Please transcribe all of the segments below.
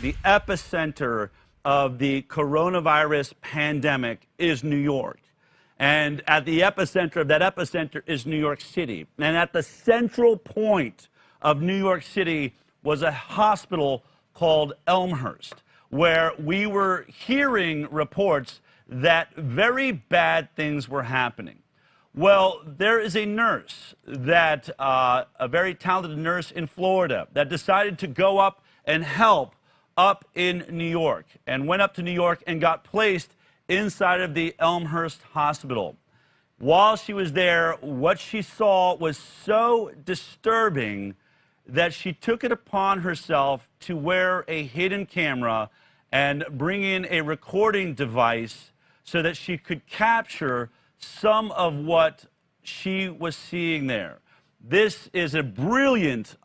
the epicenter of the coronavirus pandemic is New York. And at the epicenter of that epicenter is New York City. And at the central point of New York City was a hospital called Elmhurst, where we were hearing reports that very bad things were happening. Well, there is a nurse that, a very talented nurse in Florida, that decided to go up and help up in New York, and went up to New York and got placed inside of the Elmhurst Hospital. While she was there, what she saw was so disturbing that she took it upon herself to wear a hidden camera and bring in a recording device so that she could capture some of what she was seeing there. This is a brilliant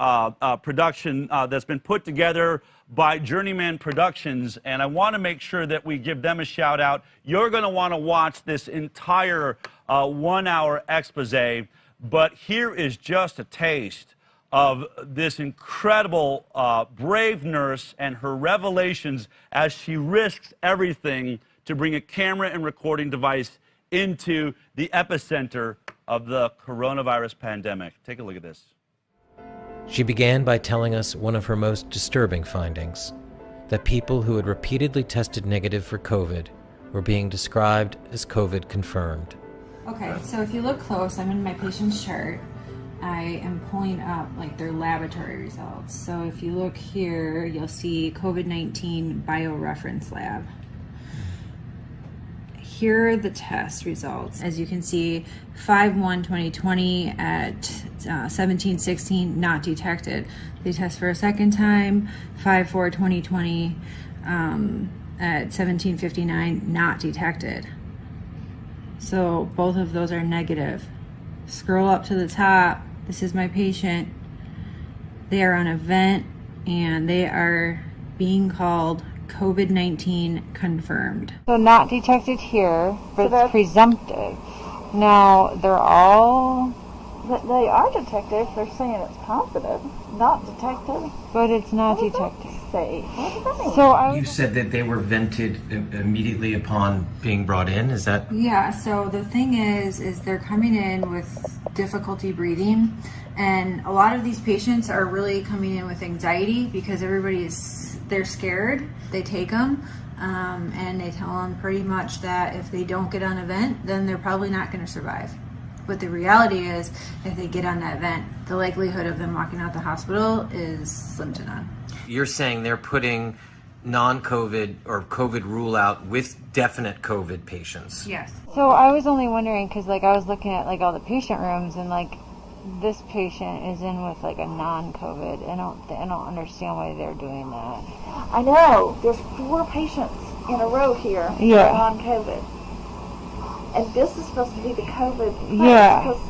production that's been put together by Journeyman Productions, and I want to make sure that we give them a shout out. You're going to want to watch this entire 1 hour expose, but here is just a taste of this incredible brave nurse and her revelations as she risks everything to bring a camera and recording device into the epicenter of the coronavirus pandemic. Take a look at this. She began by telling us one of her most disturbing findings, that people who had repeatedly tested negative for COVID were being described as COVID confirmed. Okay, so if you look close, I'm in my patient's chart. I am pulling up like their laboratory results. So if you look here, you'll see COVID-19 bioreference lab. Here are the test results. As you can see, 5/1/2020 at 17:16, not detected. They test for a second time, 5/4/2020 at 17:59, not detected. So both of those are negative. Scroll up to the top. This is my patient. They are on a vent and they are being called COVID-19 confirmed. So not detected here, but so it's presumptive. Now they're all... They are detected. They're saying it's positive. Not detected. But it's not detected. Say, what does that mean? So You said that they were vented immediately upon being brought in, is that? Yeah, so the thing is they're coming in with difficulty breathing, and a lot of these patients are really coming in with anxiety because they're scared. They take them and they tell them pretty much that if they don't get on a vent, then they're probably not going to survive. But the reality is, if they get on that vent, the likelihood of them walking out the hospital is slim to none. You're saying they're putting non-COVID or COVID rule out with definite COVID patients? Yes. So I was only wondering, because like I was looking at like all the patient rooms, and like this patient is in with like a non-COVID. I don't understand why they're doing that. I know. There's 4 patients in a row here Yeah. on COVID. And this is supposed to be the COVID place. Yeah. Because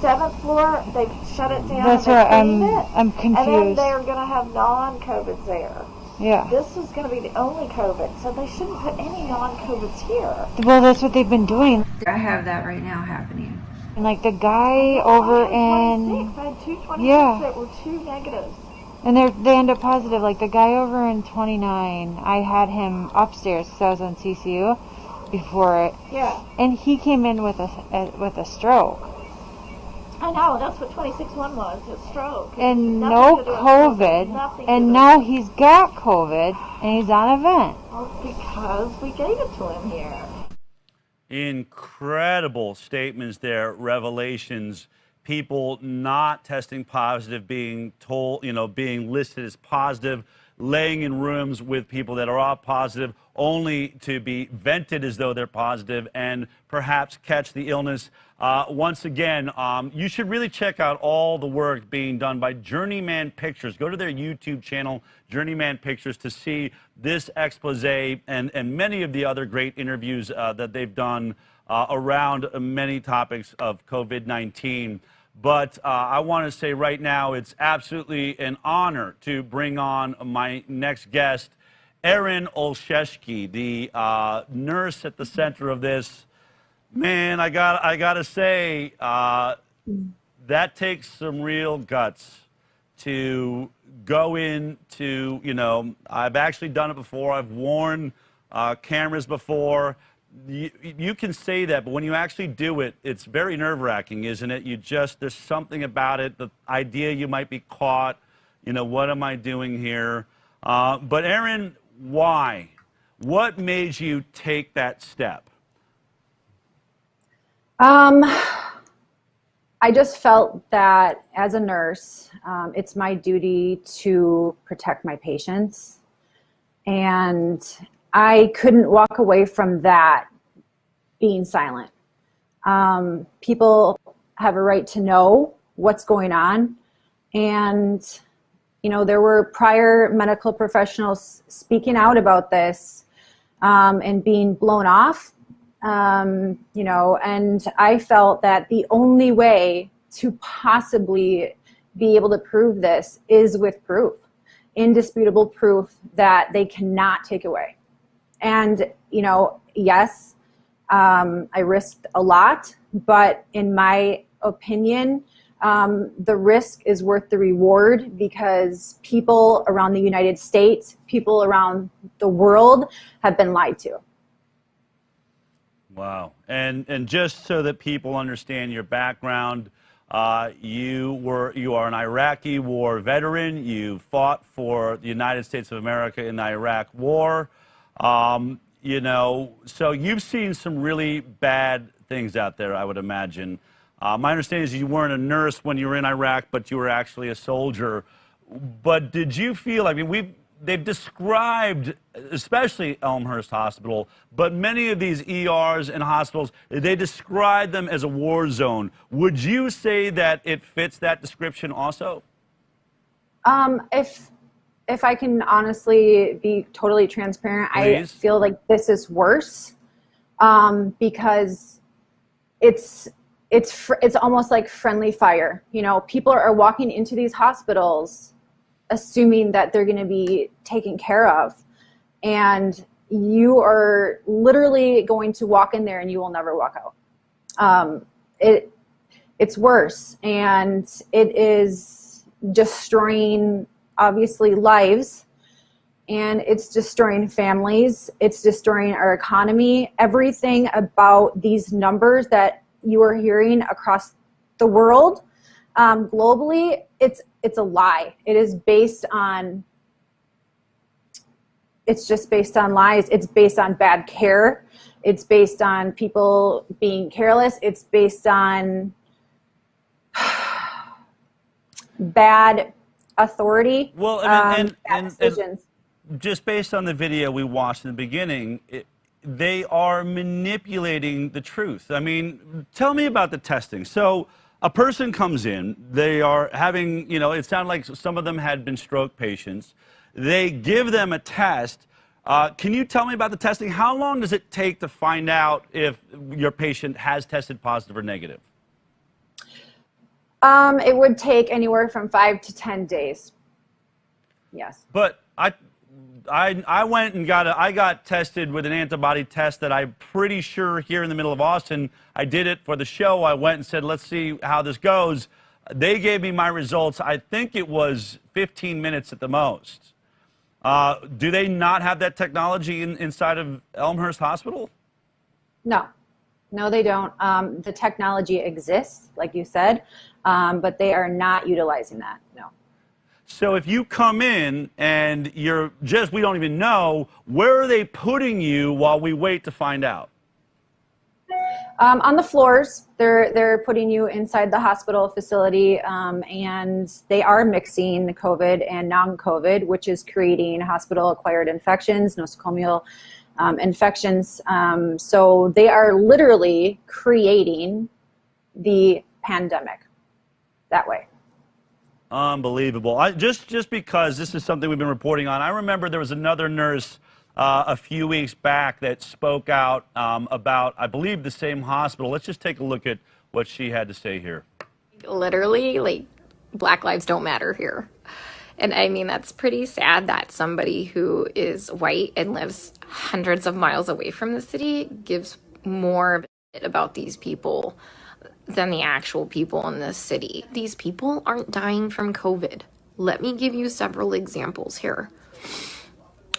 7th floor, they shut it down. That's and they right. I'm confused. And then they're going to have non-COVIDs there. Yeah. This is going to be the only COVID, so they shouldn't put any non-COVIDs here. Well, that's what they've been doing. I have that right now happening. And like the guy over in... I had 226 Yeah. that were 2 negatives. And they end up positive. Like the guy over in 29, I had him upstairs because I was on CCU before it. Yeah. And he came in with a stroke. I know, that's what 26-1 was, a stroke. And Nothing no to do with COVID. Nothing to And do now with- he's got COVID and he's on a vent. Well, because we gave it to him here. Incredible statements there, revelations. People not testing positive, being told, being listed as positive, laying in rooms with people that are all positive, only to be vented as though they're positive and perhaps catch the illness. Once again, you should really check out all the work being done by Journeyman Pictures. Go to their YouTube channel, Journeyman Pictures, to see this expose and many of the other great interviews that they've done around many topics of COVID-19. But I want to say right now, it's absolutely an honor to bring on my next guest, Erin Olszewski, the nurse at the center of this. Man, I gotta say, that takes some real guts to go into, I've actually done it before. I've worn cameras before. You can say that, but when you actually do it, it's very nerve-wracking, isn't it? There's something about it, the idea you might be caught, what am I doing here? But Erin, why? What made you take that step? I just felt that as a nurse, it's my duty to protect my patients. And I couldn't walk away from that being silent. People have a right to know what's going on. And, there were prior medical professionals speaking out about this and being blown off. And I felt that the only way to possibly be able to prove this is with proof, indisputable proof that they cannot take away. And, yes, I risked a lot, but in my opinion, the risk is worth the reward because people around the United States, people around the world have been lied to. Wow. And just so that people understand your background, you are an Iraqi war veteran. You fought for the United States of America in the Iraq War. So you've seen some really bad things out there, I would imagine. My understanding is you weren't a nurse when you were in Iraq, but you were actually a soldier. But did you feel, they've described, especially Elmhurst Hospital, but many of these ERs and hospitals, they describe them as a war zone. Would you say that it fits that description also? If I can honestly be totally transparent, Please. I feel like this is worse because it's almost like friendly fire. People are walking into these hospitals assuming that they're going to be taken care of, and you are literally going to walk in there and you will never walk out. It's worse, and it is destroying obviously lives, and it's destroying families, it's destroying our economy. Everything about these numbers that you are hearing across the world, globally, it's a lie. It's just based on lies. It's based on bad care. It's based on people being careless. It's based on bad authority. Well, bad decisions. Just based on the video we watched in the beginning, they are manipulating the truth. Tell me about the testing. So a person comes in, they are having, it sounded like some of them had been stroke patients. They give them a test. Can you tell me about the testing? How long does it take to find out if your patient has tested positive or negative? It would take anywhere from 5 to 10 days. Yes. But I went and got tested with an antibody test that I'm pretty sure here in the middle of Austin. I did it for the show. I went and said, let's see how this goes. They gave me my results. I think it was 15 minutes at the most. Do they not have that technology inside of Elmhurst Hospital? No, they don't. The technology exists, like you said, but they are not utilizing that. No. So if you come in and we don't even know, where are they putting you while we wait to find out? On the floors, they're putting you inside the hospital facility, and they are mixing COVID and non-COVID, which is creating hospital-acquired infections, nosocomial infections. So they are literally creating the pandemic that way. Unbelievable. Just because this is something we've been reporting on, I remember there was another nurse a few weeks back that spoke out about, I believe, the same hospital. Let's just take a look at what she had to say here. Literally, Black lives don't matter here. And that's pretty sad that somebody who is white and lives hundreds of miles away from the city gives more of it about these people than the actual people in this city. These people aren't dying from COVID. Let me give you several examples here.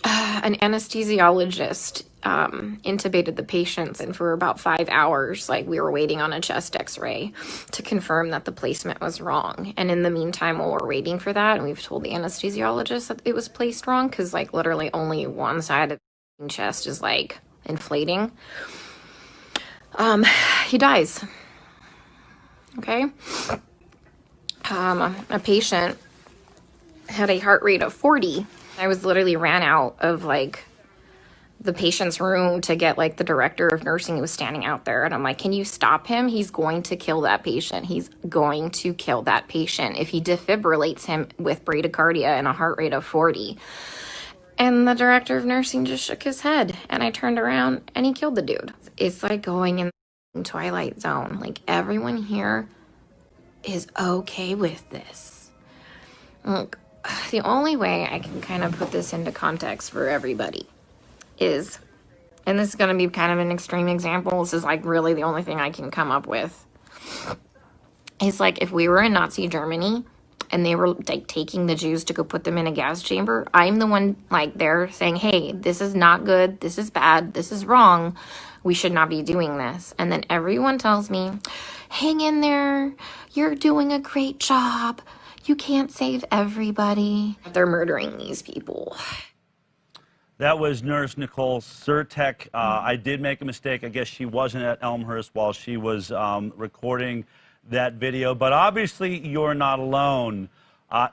An anesthesiologist intubated the patients, and for about 5 hours, like, we were waiting on a chest x-ray to confirm that the placement was wrong. And in the meantime, while we're waiting for that, and we've told the anesthesiologist that it was placed wrong, because, like, literally only one side of the chest is, like, inflating, he dies. Okay? A patient had a heart rate of 40. I was literally ran out of, like, the patient's room to get, like, the director of nursing who was standing out there. And I'm like, can you stop him? He's going to kill that patient. He's going to kill that patient if he defibrillates him with bradycardia and a heart rate of 40. And the director of nursing just shook his head. And I turned around and he killed the dude. It's like going in the Twilight Zone. Like, everyone here is okay with this. Look, the only way I can kind of put this into context for everybody is, and this is going to be kind of an extreme example, this is like really the only thing I can come up with. It's like if we were in Nazi Germany and they were like taking the Jews to go put them in a gas chamber, I'm the one like there saying, hey, this is not good, this is bad, this is wrong, we should not be doing this. And then everyone tells me, hang in there, you're doing a great job, you can't save everybody. They're murdering these people. That was Nurse Nicole Surtek. I did make a mistake. I guess she wasn't at Elmhurst while she was recording that video. But obviously, you're not alone.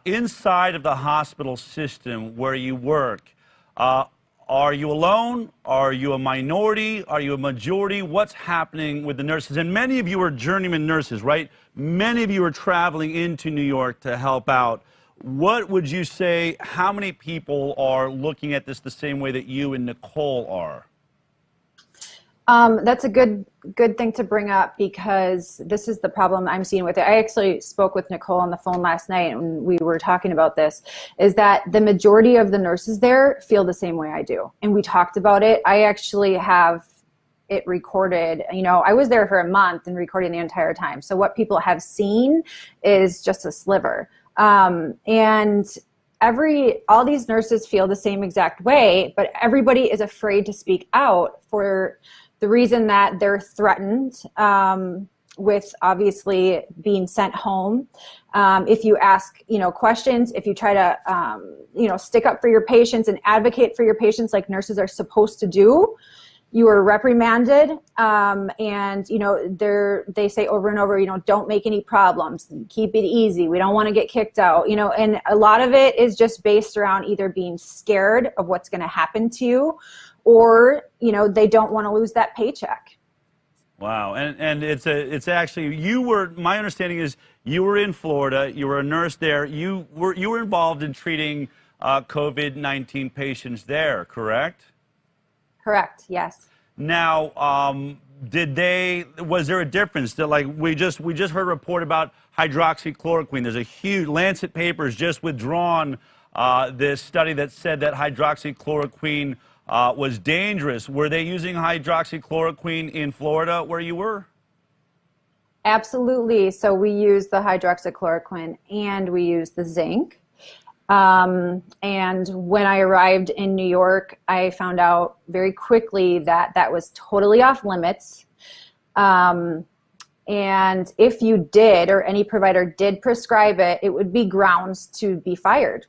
Inside of the hospital system where you work, are you alone? Are you a minority? Are you a majority? What's happening with the nurses? And many of you are journeyman nurses, right? Many of you are traveling into New York to help out. What would you say, how many people are looking at this the same way that you and Nicole are? That's a good thing to bring up, because this is the problem I'm seeing with it. I actually spoke with Nicole on the phone last night and we were talking about this, is that the majority of the nurses there feel the same way I do. And we talked about it. I actually have it recorded. You know, I was there for a month and recording the entire time. So what people have seen is just a sliver. And all these nurses feel the same exact way, but everybody is afraid to speak out for the reason that they're threatened with obviously being sent home. If you ask, questions, if you try to, stick up for your patients and advocate for your patients like nurses are supposed to do, you are reprimanded. And, they say over and over, don't make any problems, keep it easy. We don't want to get kicked out, and a lot of it is just based around either being scared of what's going to happen to you, or, they don't want to lose that paycheck. Wow. And it's actually, my understanding is you were in Florida, you were a nurse there, you were involved in treating COVID-19 patients there, correct? Correct, yes. Now, was there a difference that, like, we just heard a report about hydroxychloroquine. There's a huge, Lancet Papers just withdrawn this study that said that hydroxychloroquine was dangerous. Were they using hydroxychloroquine in Florida where you were? Absolutely. So we use the hydroxychloroquine and we use the zinc. And when I arrived in New York, I found out very quickly that that was totally off limits. And if you did, or any provider did prescribe it, it would be grounds to be fired.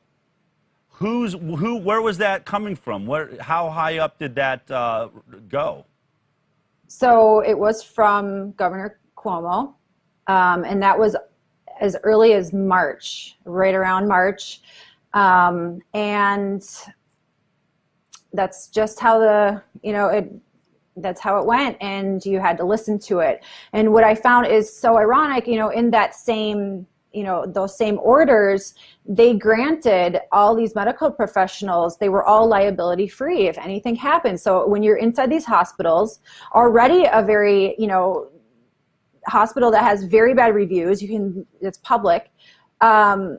Where was that coming from? How high up did that go? So it was from Governor Cuomo, and that was as early as March, right around March. And that's just how that's how it went, and you had to listen to it. And what I found is so ironic, in that same, those same orders, they granted all these medical professionals, they were all liability free if anything happened. So when you're inside these hospitals, already a very, hospital that has very bad reviews, it's public, you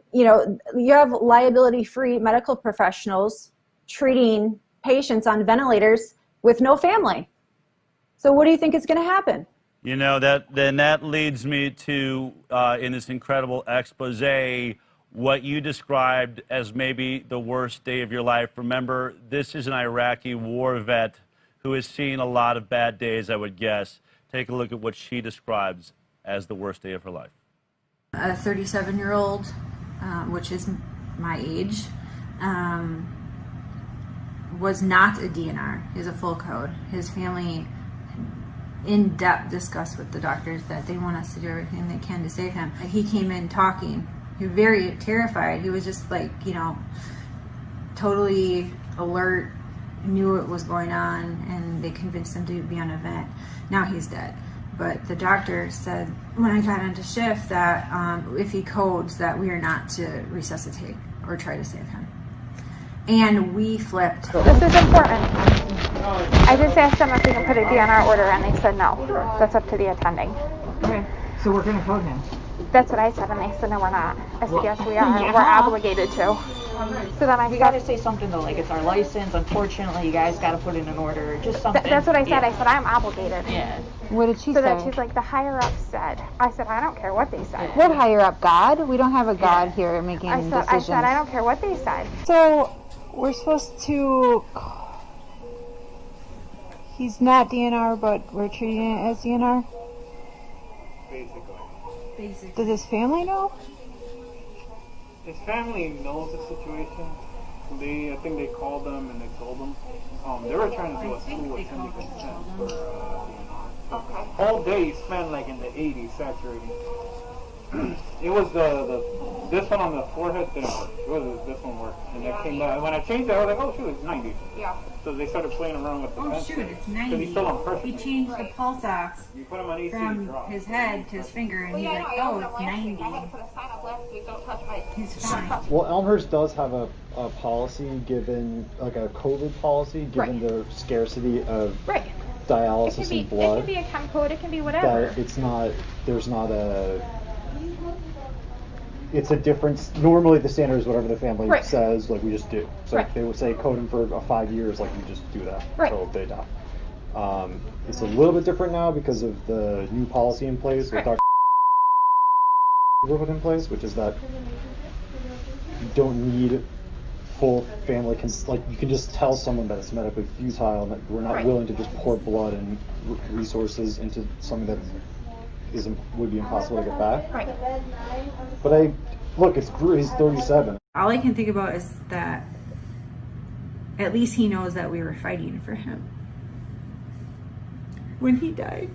have liability-free medical professionals treating patients on ventilators with no family. So what do you think is going to happen? That leads me to, in this incredible expose, what you described as maybe the worst day of your life. Remember, this is an Iraqi war vet who has seen a lot of bad days, I would guess. Take a look at what she describes as the worst day of her life. A 37-year-old, which is my age, was not a DNR. He's a full code. His family in depth discussed with the doctors that they want us to do everything they can to save him. He came in talking. He was very terrified. He was just like, you know, totally alert, knew what was going on, and they convinced him to be on a vent. Now he's dead. But the doctor said when I got into shift that if he codes that we are not to resuscitate or try to save him. And we flipped. This is important. I just asked them if we can put a DNR order and they said no. That's up to the attending. Okay, so we're going to code him. That's what I said, and they said no, we're not. I said yes, we are. Yeah. We're obligated to. So then You got to say something though, like it's our license. Unfortunately, you guys got to put in an order. Just something. That's what I said. Yeah. I said I'm obligated. Yeah. What did she So say? then she's like, the higher up said. I said, I don't care what they said. What higher up? God? We don't have a God here making I decisions. said I don't care what they said. So we're supposed to. He's not DNR, but we're treating it as DNR. Basically. Does his family know? His family knows the situation. I think they called them and they told them. They were trying to do a school attending consent for Okay. whole day spent like in the 80s saturating. It was this one on the forehead didn't work. It was this one worked, and it came back. When I changed it, I was like, oh shoot, it's 90. Yeah. So they started playing around with the Oh fence shoot, thing. it's 'Cause 90. he's still on pressure. He changed the pulse ox You put him on AC, from he drops. his head to his finger, and he's like, oh, it's 90. I had to put a sign up last week, don't touch my... He's fine. Well, Elmhurst does have a policy given, like a COVID policy, given the scarcity of Right. dialysis and blood. It can be a chem code, it can be whatever. That it's not, there's not it's a difference. Normally the standard is whatever the family says, like we just do. So if they would say code them for 5 years, like we just do that until they die. It's a little bit different now because of the new policy in place with Dr. put in place, which is that you don't need full family like you can just tell someone that it's medically futile and that we're not willing to just pour blood and resources into something that would be impossible to get back. Right. But he's 37. All I can think about is that at least he knows that we were fighting for him when he died.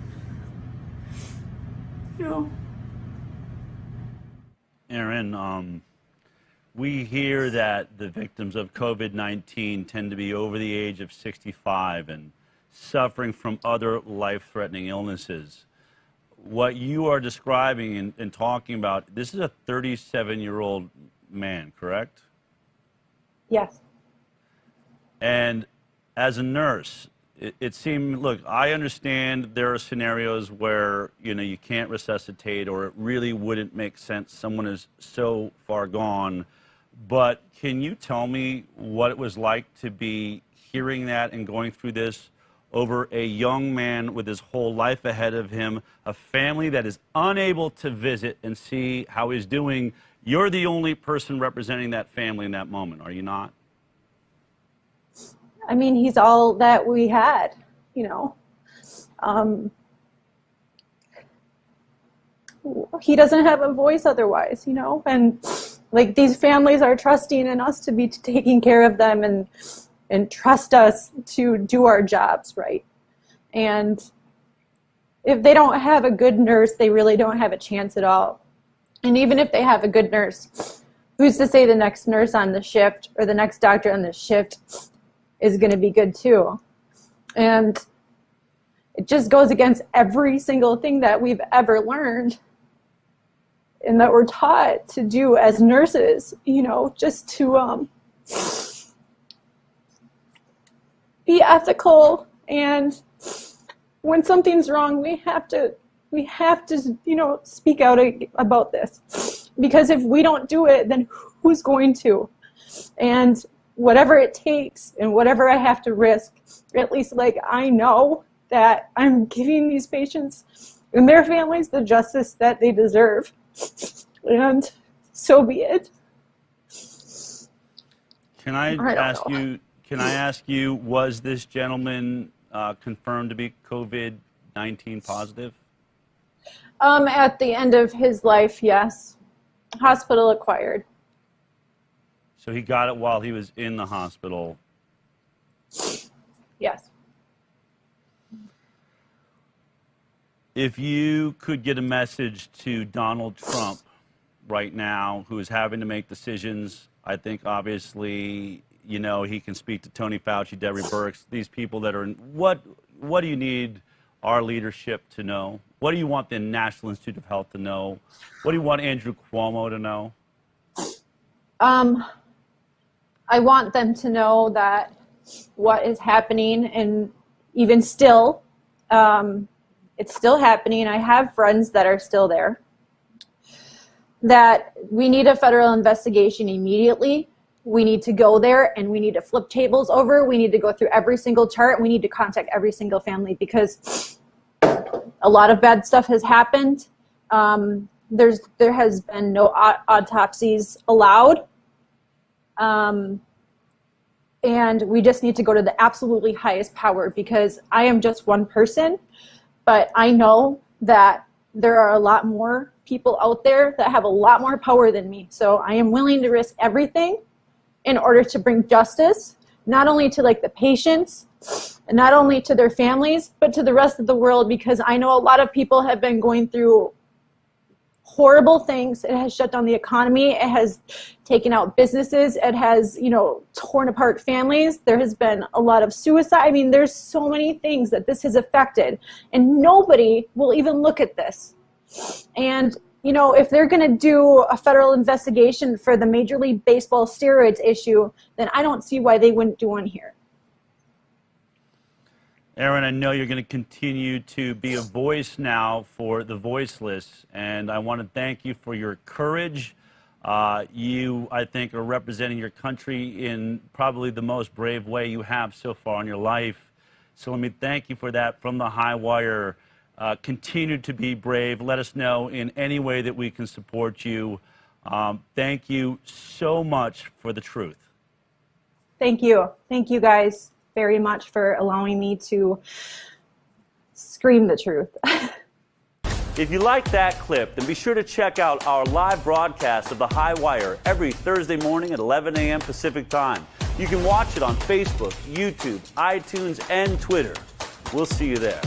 You know. Aaron, we hear that the victims of COVID-19 tend to be over the age of 65 and suffering from other life-threatening illnesses. What you are describing and talking about, this is a 37-year-old man, correct? Yes. And as a nurse, it seemed, look, I understand there are scenarios where, you can't resuscitate or it really wouldn't make sense. Someone is so far gone. But can you tell me what it was like to be hearing that and going through this over a young man with his whole life ahead of him, a family that is unable to visit and see how he's doing? You're the only person representing that family in that moment, are you not? I mean, he's all that we had, he doesn't have a voice otherwise, and like these families are trusting in us to be taking care of them and trust us to do our jobs right. And if they don't have a good nurse, they really don't have a chance at all. And even if they have a good nurse, who's to say the next nurse on the shift or the next doctor on the shift is going to be good too? And it just goes against every single thing that we've ever learned and that we're taught to do as nurses, just to be ethical. And when something's wrong, we have to speak out about this, because if we don't do it, then who's going to? And whatever it takes and whatever I have to risk, at least I know that I'm giving these patients and their families the justice that they deserve. And so be it. Can I ask you? Can I ask you? Was this gentleman confirmed to be COVID-19 positive? At the end of his life, yes. Hospital acquired. So he got it while he was in the hospital. Yes. If you could get a message to Donald Trump right now, who is having to make decisions, I think obviously, you know, he can speak to Tony Fauci, Debbie Birx, these people that are in, what do you need our leadership to know? What do you want the National Institute of Health to know? What do you want Andrew Cuomo to know? I want them to know that what is happening, and even still, it's still happening. I have friends that are still there. That we need a federal investigation immediately. We need to go there and we need to flip tables over. We need to go through every single chart. We need to contact every single family because a lot of bad stuff has happened. There has been no autopsies allowed. And we just need to go to the absolutely highest power because I am just one person, but I know that there are a lot more people out there that have a lot more power than me. So I am willing to risk everything in order to bring justice, not only to like the patients and not only to their families, but to the rest of the world, because I know a lot of people have been going through horrible things. It has shut down the economy. It has taken out businesses. It has, you know, torn apart families. There has been a lot of suicide. I mean, there's so many things that this has affected, and nobody will even look at this. And, you know, if they're going to do a federal investigation for the Major League Baseball steroids issue, then I don't see why they wouldn't do one here. Aaron, I know you're going to continue to be a voice now for the voiceless, and I want to thank you for your courage. You, I think, are representing your country in probably the most brave way you have so far in your life. So let me thank you for that from the high wire. Continue to be brave. Let us know in any way that we can support you. Thank you so much for the truth. Thank you. Thank you guys very much for allowing me to scream the truth. If you like that clip, then be sure to check out our live broadcast of The High Wire every Thursday morning at 11 a.m. Pacific Time. You can watch it on Facebook, YouTube, iTunes, and Twitter. We'll see you there.